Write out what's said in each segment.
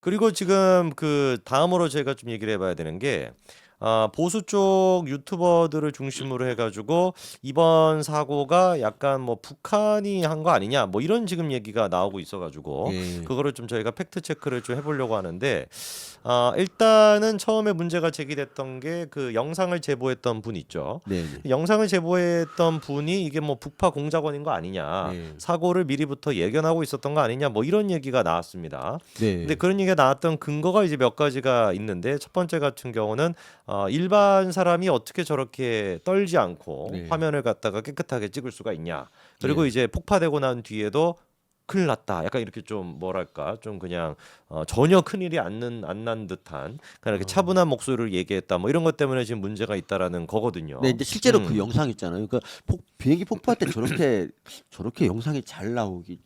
그리고 지금 그 다음으로 제가 좀 얘기를 해봐야 되는 게 보수 쪽 유튜버들을 중심으로 해가지고 이번 사고가 약간 뭐 북한이 한 거 아니냐 뭐 이런 지금 얘기가 나오고 있어가지고 예. 그거를 좀 저희가 팩트 체크를 좀 해보려고 하는데 일단은 처음에 문제가 제기됐던 게 그 영상을 제보했던 분 있죠. 네네. 영상을 제보했던 분이 이게 뭐 북파 공작원인 거 아니냐, 네. 사고를 미리부터 예견하고 있었던 거 아니냐, 뭐 이런 얘기가 나왔습니다. 근데 네. 그런 얘기가 나왔던 근거가 이제 몇 가지가 있는데 첫 번째 같은 경우는 일반 사람이 어떻게 저렇게 떨지 않고 네. 화면을 갖다가 깨끗하게 찍을 수가 있냐. 그리고 네. 이제 폭파되고 난 뒤에도 큰일 났다. 약간 이렇게 좀 뭐랄까 좀 그냥 전혀 큰일이 안 난 듯한 그냥 이렇게 어. 차분한 목소리를 얘기했다. 뭐 이런 것 때문에 지금 문제가 있다라는 네, 거거든요. 근데 실제로 그 음. 영상 있잖아요. 그러니까 비행기 폭파할 때 저렇게 영상이 잘 나오기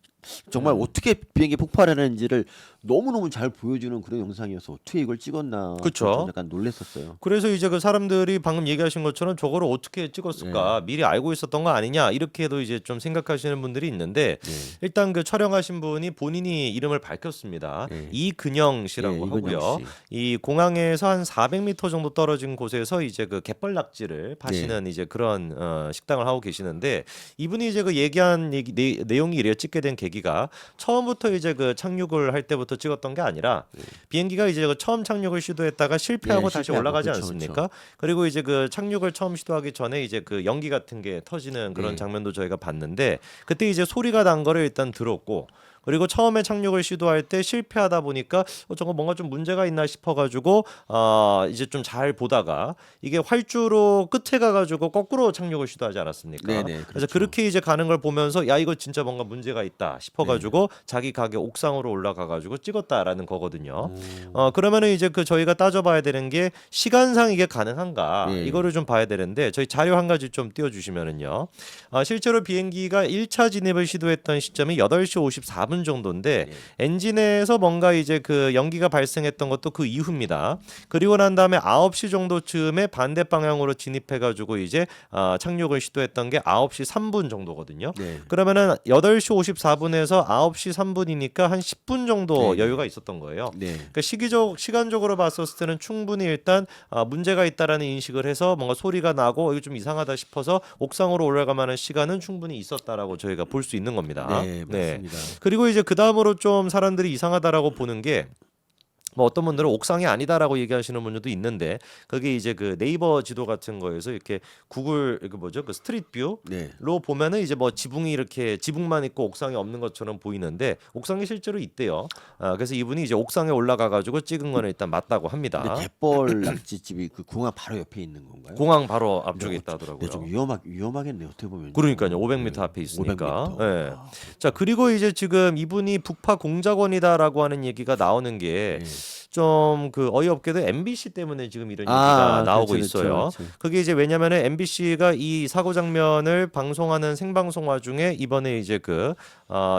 정말 음. 어떻게 비행기 폭발하는지를 너무너무 잘 보여주는 그런 영상이어서 어떻게 이걸 찍었나 좀 그쵸. 약간 놀랬었어요. 그래서 이제 그 사람들이 방금 얘기하신 것처럼 저거를 어떻게 네. 찍었을까 미리 알고 있었던 거 아니냐 이렇게도 이제 좀 생각하시는 분들이 있는데 네. 일단 그 촬영하신 분이 본인이 이름을 밝혔습니다. 네. 이근영 예, 씨라고 이건영 하고요. 씨. 이 공항에서 한 400m 정도 떨어진 곳에서 이제 그 갯벌 낙지를 파시는 이제 그런 식당을 하고 계시는데 이분이 이제 그 얘기한 내용이 이래 찍게 된 계기가 처음부터 이제 그 착륙을 할 때부터 찍었던 게 아니라 비행기가 이제 그 처음 착륙을 시도했다가 실패하고 예, 다시 실패하고 올라가지 그쵸, 않습니까? 그리고 이제 그 착륙을 처음 시도하기 전에 이제 그 연기 같은 게 터지는 그런 네. 장면도 저희가 봤는데 그때 이제 소리가 난 거를 일단 들었고 그리고 처음에 착륙을 시도할 때 실패하다 보니까 저거 뭔가 좀 문제가 있나 싶어가지고 이제 좀 잘 보다가 이게 활주로 끝에 가가지고 거꾸로 착륙을 시도하지 않았습니까? 네네, 그래서 그렇죠. 그렇게 이제 가는 걸 보면서 야 이거 진짜 뭔가 문제가 있다 네. 싶어가지고 자기 가게 옥상으로 올라가가지고 찍었다라는 거거든요. 오. 그러면은 이제 그 저희가 따져봐야 되는 게 시간상 이게 가능한가 예. 이거를 좀 봐야 되는데 저희 자료 한 가지 좀 띄워주시면은요. 실제로 비행기가 1차 진입을 시도했던 시점이 8시 54분 정도인데 네. 엔진에서 뭔가 이제 그 연기가 발생했던 것도 그 이후입니다. 그리고 난 다음에 9시 정도쯤에 반대 방향으로 진입해가지고 이제 착륙을 시도했던 게 9시 3분 정도거든요. 네. 그러면은 8시 54분에서 9시 3분이니까 한 10분 정도 네. 여유가 있었던 거예요. 네. 그러니까 시간적으로 봤었을 때는 충분히 일단 문제가 있다라는 인식을 해서 뭔가 소리가 나고 이거 좀 이상하다 싶어서 옥상으로 올라갈 만한 시간은 충분히 있었다라고 저희가 볼 수 있는 겁니다. 네, 맞습니다. 그리고 이제 그 다음으로 좀 사람들이 이상하다라고 보는 게 뭐 어떤 분들은 옥상이 아니다라고 얘기하시는 분들도 있는데 그게 이제 그 네이버 지도 같은 거에서 이렇게 구글 그 뭐죠 그 스트릿 뷰로 네. 보면은 이제 뭐 지붕이 이렇게 지붕만 있고 옥상이 없는 것처럼 보이는데 옥상이 실제로 있대요. 그래서 이분이 이제 옥상에 올라가 가지고 찍은 거는 일단 맞다고 근데 합니다. 갯벌 낙지집이 그 공항 바로 옆에 있는 건가요? 공항 바로 앞쪽에 네, 있다 네, 좀 하더라고요. 위험하겠네요. 어떻게 보면. 그러니까요. 500m 앞에 있으니까. 500m. 예. 아, 자, 그리고 이제 지금 이분이 북파 공작원이다라고 하는 얘기가 나오는 게 네. 좀 그 어이없게도 MBC 때문에 지금 이런 얘기가 나오고 그렇죠, 있어요. 그렇죠. 그게 이제 왜냐면은 MBC가 이 사고 장면을 방송하는 생방송 와중에 이번에 이제 그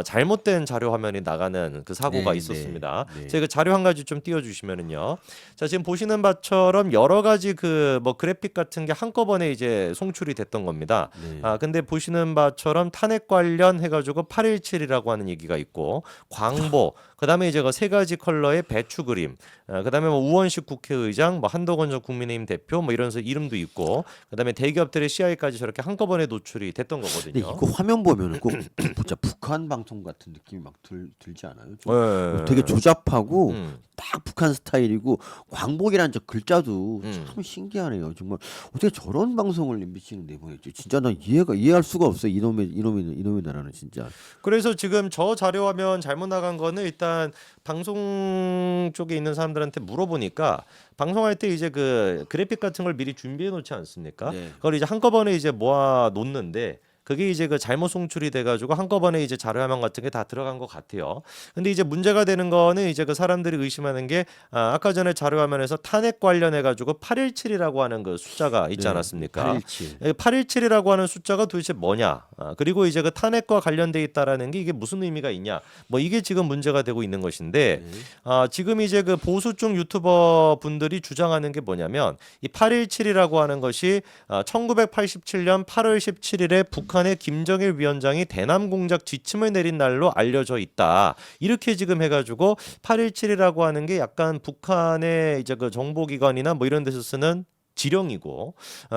잘못된 자료 화면이 나가는 그 사고가 네, 있었습니다. 네, 네. 제가 자료 한 가지 좀 띄워주시면은요. 자, 지금 보시는 바처럼 여러 가지 그 뭐 그래픽 같은 게 한꺼번에 이제 송출이 됐던 겁니다. 네. 근데 보시는 바처럼 탄핵 관련 해가지고 817이라고 하는 얘기가 있고 광보 그다음에 이제 그 세 가지 컬러의 배추 그림 그다음에 뭐 우원식 국회의장 뭐 한동훈 전 국민의힘 대표 뭐 이런 이름도 있고 그다음에 대기업들의 CI까지 저렇게 한꺼번에 노출이 됐던 근데 거거든요. 이거 화면 보면은 꼭 진짜 북한 방송 같은 느낌이 막 들지 않아요? 좀 네. 되게 조잡하고 음. 딱 북한 스타일이고 광복이라는 저 글자도 음. 참 신기하네요. 정말 어떻게 저런 방송을 MBC는 내보냈지? 진짜 난 이해할 수가 없어요. 이놈의 나라는 진짜. 그래서 지금 저 자료 화면 잘못 나간 거는 일단 방송 쪽에 있는 사람들한테 물어보니까 방송할 때 이제 그 그래픽 같은 걸 미리 준비해 놓지 않습니까? 네. 그걸 이제 한꺼번에 이제 모아 놓는데 그게 이제 그 잘못 송출이 돼가지고 한꺼번에 이제 자료 화면 같은 게 다 들어간 것 같아요. 근데 이제 문제가 되는 거는 이제 그 사람들이 의심하는 게 아까 전에 자료 화면에서 탄핵 관련해 가지고 817이라고 하는 그 숫자가 있지 네. 않았습니까? 817. 817이라고 하는 숫자가 도대체 뭐냐? 그리고 이제 그 탄핵과 관련돼 있다라는 게 이게 무슨 의미가 있냐? 뭐 이게 지금 문제가 되고 있는 것인데 지금 이제 그 보수 쪽 유튜버 분들이 주장하는 게 뭐냐면 이 817이라고 하는 것이 1987년 8월 17일에 북한 북한의 김정일 위원장이 대남 공작 지침을 내린 날로 알려져 있다. 이렇게 지금 해가지고 8.17이라고 하는 게 약간 북한의 이제 그 정보기관이나 뭐 이런 데서 쓰는 지령이고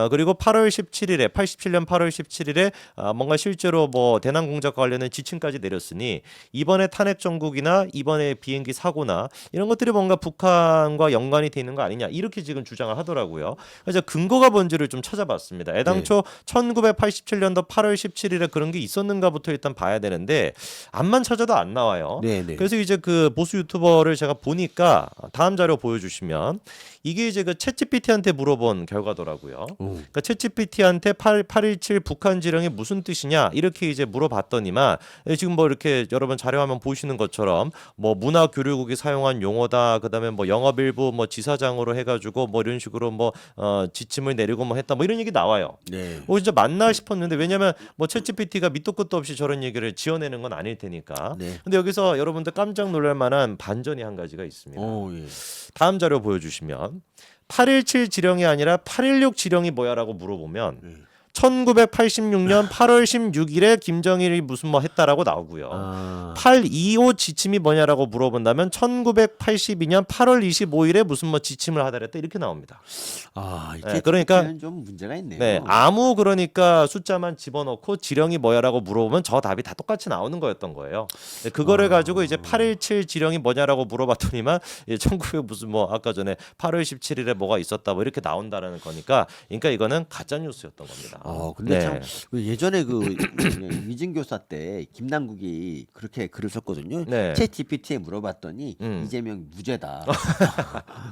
그리고 8월 17일에 87년 8월 17일에 뭔가 실제로 뭐 대남 공작과 관련된 지침까지 내렸으니 이번에 탄핵 정국이나 이번에 비행기 사고나 이런 것들이 뭔가 북한과 연관이 돼 있는 거 아니냐 이렇게 지금 주장을 하더라고요. 그래서 근거가 뭔지를 좀 찾아봤습니다. 애당초 1987년도 8월 17일에 그런 게 있었는가부터 일단 봐야 되는데 암만 찾아도 안 나와요. 네네. 그래서 이제 그 보수 유튜버를 제가 보니까 다음 자료 보여주시면 이게 이제 그 챗GPT한테 물어본 결과더라고요. 그러니까 챗GPT한테 8.17 북한 지령이 무슨 뜻이냐 이렇게 이제 물어봤더니만 지금 뭐 이렇게 여러분 자료화면 보시는 것처럼 뭐 문화교류국이 사용한 용어다. 그다음에 뭐 영업일부 뭐 지사장으로 해가지고 뭐 이런 식으로 뭐 지침을 내리고 뭐 했다. 뭐 이런 얘기 나와요. 네. 진짜 맞나 싶었는데 왜냐면 뭐 챗GPT가 밑도 끝도 없이 저런 얘기를 지어내는 건 아닐 테니까. 네. 근데 여기서 여러분들 깜짝 놀랄 만한 반전이 한 가지가 있습니다. 예. 다음 자료 보여주시면 8.17 지령이 아니라 8.16 지령이 뭐야라고 물어보면 1986년 8월 16일에 김정일이 무슨 뭐 했다라고 나오고요. 8.25 지침이 뭐냐라고 물어본다면 1982년 8월 25일에 무슨 뭐 지침을 하다랬다 이렇게 나옵니다. 이게 네, 그러니까 좀 문제가 있네요. 네, 아무 그러니까 숫자만 집어넣고 지령이 뭐야라고 물어보면 저 답이 다 똑같이 나오는 거였던 거예요. 네, 그거를 가지고 이제 8.17 지령이 뭐냐라고 물어봤더니만 1900 무슨 뭐 아까 전에 8월 17일에 뭐가 있었다 뭐 이렇게 나온다라는 거니까 그러니까 이거는 가짜 뉴스였던 겁니다. 근데 네. 참 예전에 그 위증교사 때 김남국이 그렇게 글을 썼거든요. 네. 챗 GPT에 물어봤더니 음. 이재명 무죄다.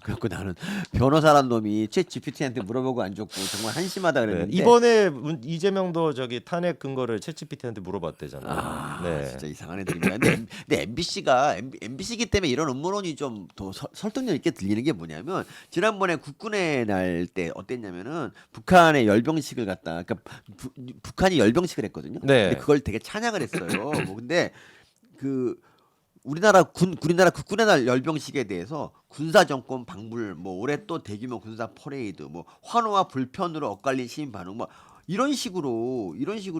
그래갖고 나는 변호사란 놈이 챗 GPT한테 물어보고 안 줬고 정말 한심하다 네, 그랬는데 이번에 이재명도 저기 탄핵 근거를 챗GPT한테 물어봤대잖아요. 네. 진짜 이상한 애들입니다. 근데 MBC가 MBC기 때문에 이런 음모론이 좀 더 설득력 있게 들리는 게 뭐냐면 지난번에 국군의 날 때 어땠냐면은 북한의 열병식을 갖다 그러니까 북한이 열병식을 했거든요. 네. 근데 그걸 되게 찬양을 했어요. 뭐 근데 그 우리나라 국군의 날 열병식에 대해서 군사 정권 방불 뭐 올해 또 대규모 군사 퍼레이드 뭐 환호와 불편으로 엇갈린 시민 반응 뭐 이런 식으로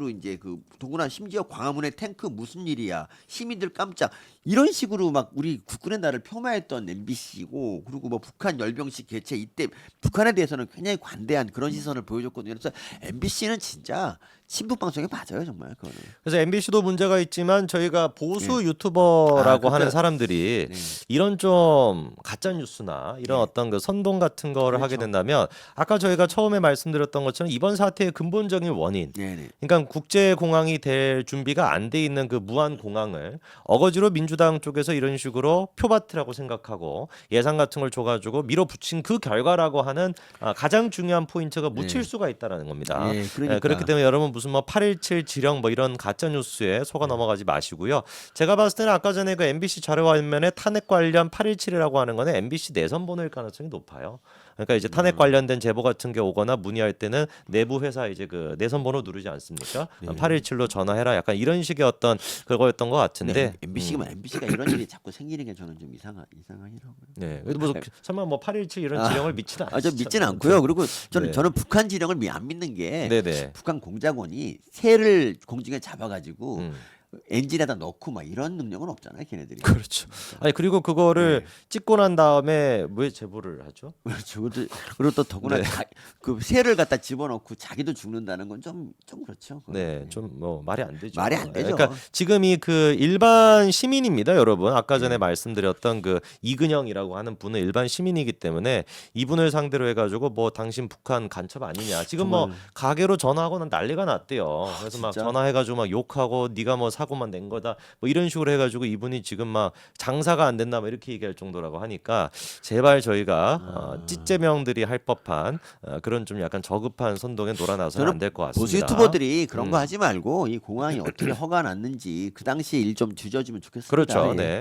이제 그 더구나 심지어 광화문에 탱크 무슨 일이야 시민들 깜짝 이런 식으로 막 우리 국군의 날을 폄하했던 MBC고 그리고 뭐 북한 열병식 개최 이때 북한에 대해서는 굉장히 관대한 그런 시선을 보여줬거든요. 그래서 MBC는 진짜 친북 방송에 맞아요 정말 그거는. 그래서 MBC도 문제가 있지만 저희가 보수 유튜버라고 하는 사람들이 이런 좀 가짜 뉴스나 이런 어떤 그 선동 같은 거를 하게 된다면 아까 저희가 처음에 말씀드렸던 것처럼 이번 사태의 근본적인 원인, 그러니까 국제 공항이 될 준비가 안 돼 있는 그 무한 공항을 어거지로 민주당 쪽에서 이런 식으로 표밭이라고 생각하고 예산 같은 걸 줘가지고 밀어붙인 그 결과라고 하는 가장 중요한 포인트가 묻힐 수가 있다라는 겁니다. 그러니까. 그렇기 때문에 여러분 무슨 뭐 8.17 지령 뭐 이런 가짜 뉴스에 속아 넘어가지 마시고요. 제가 봤을 때는 아까 전에 그 MBC 자료 화면에 탄핵 관련 8.17이라고 하는 거는 MBC 내선 번호일 가능성이 높아요. 그러니까 이제 탄핵 관련된 제보 같은 게 오거나 문의할 때는 내부 회사 이제 그 내선 번호 누르지 않습니까? 817로 전화해라. 약간 이런 식의 어떤 그거였던 것 같은데. MBC가 이런 일이 자꾸 생기는 게 저는 좀 이상하더라고요. 네. 그래도 뭐 설마 뭐 817 이런 지령을 믿지는 않죠. 저 믿지는 않고요. 그리고 네. 저는 북한 지령을 안 믿는 게 네네. 북한 공작원이 새를 공중에 잡아가지고 엔진에다 넣고 막 이런 능력은 없잖아요, 걔네들이. 그렇죠. 아니 그리고 그거를 찍고 난 다음에 왜 제보를 하죠? 그렇죠. 그리고 또 더구나 그 새를 갖다 집어넣고 자기도 죽는다는 건 좀 그렇죠. 네, 좀 뭐 말이 안 되죠. 말이 안 되죠. 그러니까 지금이 그 일반 시민입니다, 여러분. 아까 전에 말씀드렸던 그 이근영이라고 하는 분은 일반 시민이기 때문에 이분을 상대로 해가지고 뭐 당신 북한 간첩 아니냐. 지금 뭐 가게로 전화하고는 난리가 났대요. 그래서 막 진짜? 전화해가지고 막 욕하고 네가 뭐 사고만 낸 거다. 뭐 이런 식으로 해가지고 이분이 지금 막 장사가 안 된다, 뭐 이렇게 얘기할 정도라고 하니까 제발 저희가 찌제명들이 할 법한 그런 좀 약간 저급한 선동에 놀아나서는 안 될 것 같습니다. 보수 유튜버들이 그런 거 하지 말고 이 공항이 어떻게 허가 났는지 그 당시에 일 좀 뒤져주면 좋겠습니다. 그렇죠. 예. 네.